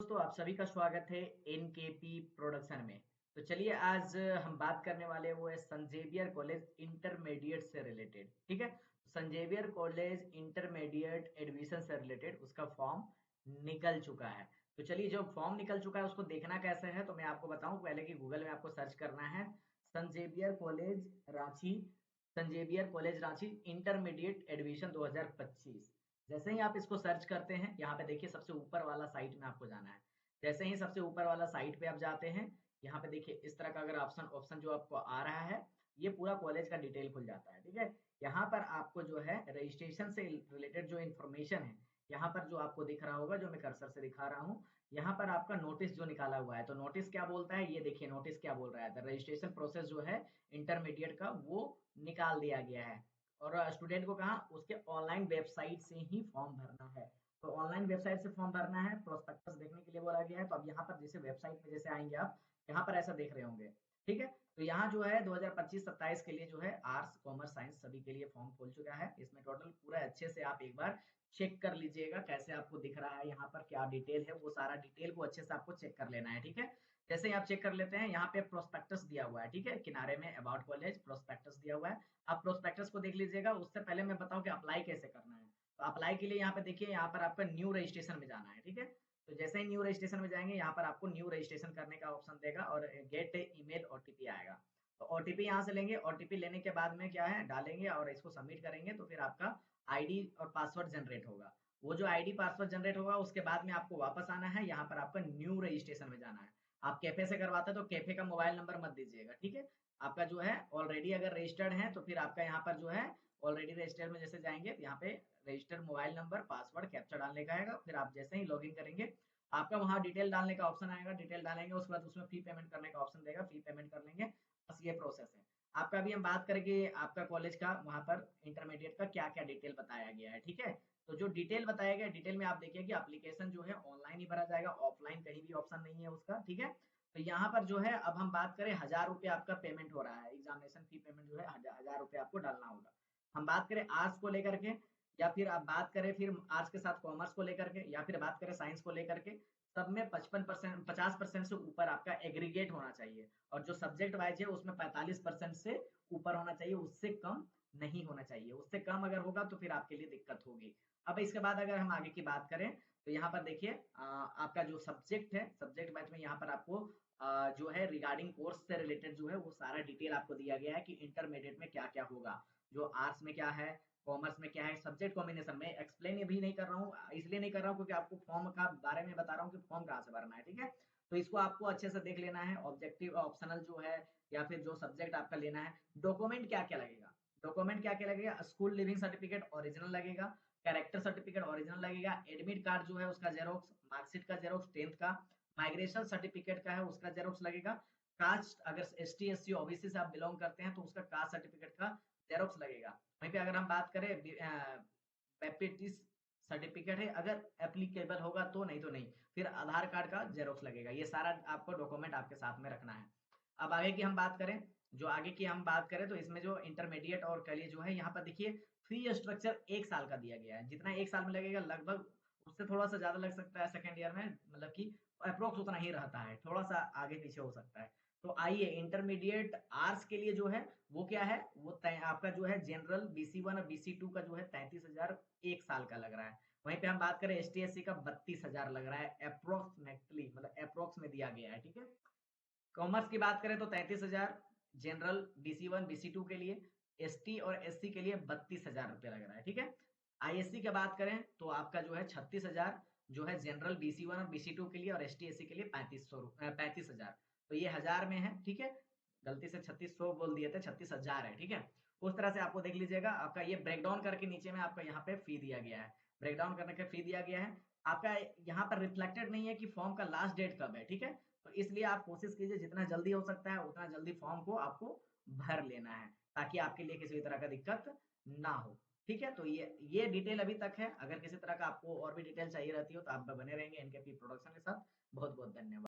दोस्तों, आप सभी का स्वागत है एनकेपी प्रोडक्शन में। तो चलिए आज हम बात करने वाले वो है संजेवियर कॉलेज इंटरमीडिएट से रिलेटेड। ठीक है, संजेवियर कॉलेज इंटरमीडिएट एडमिशन से रिलेटेड उसका फॉर्म निकल चुका है। तो चलिए, जो फॉर्म निकल चुका है उसको देखना कैसे है तो मैं आपको बताऊं। पहले कि गूगल में आपको सर्च करना है St Xavier's college Ranchi, St Xavier's college Ranchi intermediate admission 2025। जैसे ही आप इसको सर्च करते हैं, यहाँ पे देखिए सबसे ऊपर वाला साइट में आपको जाना है। जैसे ही सबसे ऊपर वाला साइट पे आप जाते हैं, यहाँ पे देखिए इस तरह का अगर ऑप्शन ऑप्शन जो आपको आ रहा है, ये पूरा कॉलेज का डिटेल खुल जाता है। ठीक है, यहाँ पर आपको जो है रजिस्ट्रेशन से रिलेटेड जो इन्फॉर्मेशन है, यहाँ पर जो आपको दिख रहा होगा, जो मैं कर्सर से दिखा रहा हूँ, यहाँ पर आपका नोटिस जो निकाला हुआ है। तो नोटिस क्या बोलता है, ये देखिए नोटिस क्या बोल रहा है। रजिस्ट्रेशन प्रोसेस जो है इंटरमीडिएट का वो निकाल दिया गया है। और स्टूडेंट को कहा उसके ऑनलाइन वेबसाइट से ही फॉर्म भरना है। तो ऑनलाइन वेबसाइट से फॉर्म भरना है, प्रोस्पेक्टस देखने के लिए बोला गया है। तो अब यहाँ पर जैसे वेबसाइट पे जैसे आएंगे आप, यहाँ पर ऐसा देख रहे होंगे। ठीक है, तो यहाँ जो है 2025-27 के लिए जो है आर्ट्स कॉमर्स साइंस सभी के लिए फॉर्म खुल चुका है। इसमें टोटल पूरा अच्छे से आप एक बार चेक कर लीजिएगा कैसे आपको दिख रहा है, यहाँ पर क्या डिटेल है, वो सारा डिटेल को अच्छे से आपको चेक कर लेना है। ठीक है, जैसे ही आप चेक कर लेते हैं, यहाँ पे प्रोस्पेक्टस दिया हुआ है। ठीक है, किनारे में अबाउट कॉलेज प्रोस्पेक्टस दिया हुआ है। आप प्रोस्पेक्टस को देख लीजिएगा। उससे पहले मैं बताऊं कि अप्लाई कैसे करना है। तो अप्लाई के लिए यहाँ पे देखिए, यहाँ पर आपका न्यू रजिस्ट्रेशन में जाना है। ठीक है, तो जैसे ही न्यू रजिस्ट्रेशन में जाएंगे, यहाँ पर आपको न्यू रजिस्ट्रेशन करने का ऑप्शन देगा और गेट ईमेल ओटीपी आएगा। तो ओटीपी यहाँ से लेंगे। ओटीपी लेने के बाद में क्या है, डालेंगे और इसको सबमिट करेंगे तो फिर आपका आईडी और पासवर्ड जनरेट होगा। वो जो आईडी पासवर्ड जनरेट होगा उसके बाद में आपको वापस आना है, यहाँ पर आपका न्यू रजिस्ट्रेशन में जाना है। आप कैफे से करवाते हैं तो कैफे का मोबाइल नंबर मत दीजिएगा। ठीक है, आपका जो है ऑलरेडी अगर रजिस्टर्ड है तो फिर आपका यहाँ पर जो है ऑलरेडी रजिस्टर्ड में जैसे जाएंगे तो यहाँ पे registered mobile number password captcha डालने का आएगा। फिर आप जैसे ही लॉगिन करेंगे, आपका वहाँ डिटेल डालने का ऑप्शन आएगा। डिटेल डालेंगे, उसके बाद उसमें फी पेमेंट करने का ऑप्शन देगा। फी पेमेंट कर लेंगे, बस ये प्रोसेस है आपका। अभी हम बात करेंगे आपका कॉलेज का, वहाँ पर इंटरमीडिएट का क्या क्या डिटेल बताया गया है। ठीक है, तो जो डिटेल बताया गया, डिटेल में आप देखिए कि एप्लीकेशन जो है ऑनलाइन ही भरा जाएगा, ऑफलाइन कहीं भी ऑप्शन नहीं है उसका। ठीक है, तो यहाँ पर जो है अब हम बात करें, 1000 रुपये आपका पेमेंट हो रहा है। एग्जामिनेशन फी पेमेंट जो है 1000 रुपये आपको डालना होगा। हम बात करें आर्ट्स को लेकर के, या फिर आप बात करें फिर आर्ट्स के साथ कॉमर्स को लेकर के, या फिर बात करें साइंस को लेकर के, सब में 55%, 50% से ऊपर आपका एग्रीगेट होना चाहिए। और जो सब्जेक्ट वाइज है उसमें 45% से ऊपर होना चाहिए, उससे कम नहीं होना चाहिए। उससे कम अगर होगा तो फिर आपके लिए दिक्कत होगी। अब इसके बाद अगर हम आगे की बात करें तो यहाँ पर देखिए आपका जो सब्जेक्ट है, सब्जेक्ट बैच में यहाँ पर आपको जो है रिगार्डिंग कोर्स से रिलेटेड जो है वो सारा डिटेल आपको दिया गया है कि इंटरमीडिएट में क्या क्या होगा, जो आर्ट्स में क्या है, कॉमर्स में क्या है, सब्जेक्ट कॉम्बिनेशन में एक्सप्लेन भी नहीं कर रहा हूँ, इसलिए नहीं कर रहा हूँ क्योंकि आपको फॉर्म का बारे में बता रहा हूँ कि फॉर्म कहाँ से भरना है। ठीक है, तो इसको आपको अच्छे से देख लेना है। ऑब्जेक्टिव ऑप्शनल जो है, या फिर जो सब्जेक्ट आपका लेना है, डॉक्यूमेंट क्या क्या लगेगा, डॉक्यूमेंट क्या क्या लगेगा, स्कूल लिविंग सर्टिफिकेट ओरिजिनल लगेगा, कैरेक्टर सर्टिफिकेट ओरिजिनल लगेगा, एडमिट कार्ड जो है उसका जेरोक्स, मार्कशीट का जेरोक्स 10th का, माइग्रेशन सर्टिफिकेट का है उसका जेरोक्स लगेगा, कास्ट अगर एसटी एससी ओबीसी से आप बिलोंग करते हैं तो उसका कास्ट सर्टिफिकेट का जेरोक्स लगेगा। वहीं पे अगर हम बात करें पैपेटिस सर्टिफिकेट है, अगर एप्लीकेबल होगा तो, नहीं तो नहीं। फिर आधार कार्ड का जेरोक्स लगेगा। ये सारा आपको डॉक्यूमेंट आपके साथ में रखना है। अब आगे की हम बात करें, जो आगे की हम बात करें तो इसमें जो इंटरमीडिएट और के लिए जो है, यहाँ पर देखिए फी स्ट्रक्चर 1 साल का दिया गया है। जितना 1 साल में लगेगा लगभग उससे थोड़ा सा ज्यादा लग सकता है सेकेंड ईयर में, मतलब कि अप्रोक्स उतना ही रहता है, थोड़ा सा आगे पीछे हो सकता है। तो आइए, इंटरमीडिएट आर्ट्स के लिए जो है वो क्या है, वो आपका जो है जनरल BC1 और BC2 का जो है 33,000 1 साल का लग रहा है। वहीं पे हम बात करें ST SC का 32,000 लग रहा है अप्रोक्सीमेटली, मतलब अप्रोक्स में दिया गया है। ठीक है, कॉमर्स की बात करें तो 33,000 जनरल BC1 BC2 के लिए, ST और SC के लिए 32,000 रुपये लग रहा है। ठीक है, ISC की बात करें तो आपका जो है 36,000 जो है जनरल BC1 और BC2 के लिए, और ST SC के लिए 35,000। तो ये हजार में है। ठीक है, गलती से 3600 बोल दिए थे, 36,000 है। ठीक है, उस तरह से आपको देख लीजिएगा। आपका ये ब्रेकडाउन करके नीचे में आपका यहाँ पे फी दिया गया है, ब्रेकडाउन करने का फी दिया गया है। आपका यहाँ पर रिफ्लेक्टेड नहीं है कि फॉर्म का लास्ट डेट कब है। ठीक है, तो इसलिए आप कोशिश कीजिए जितना जल्दी हो सकता है उतना जल्दी फॉर्म को आपको भर लेना है, ताकि आपके लिए किसी भी तरह का दिक्कत ना हो। ठीक है, तो ये डिटेल अभी तक है। अगर किसी तरह का आपको और भी डिटेल चाहिए रहती हो तो आप बने रहेंगे एनकेपी प्रोडक्शन के साथ। बहुत बहुत धन्यवाद।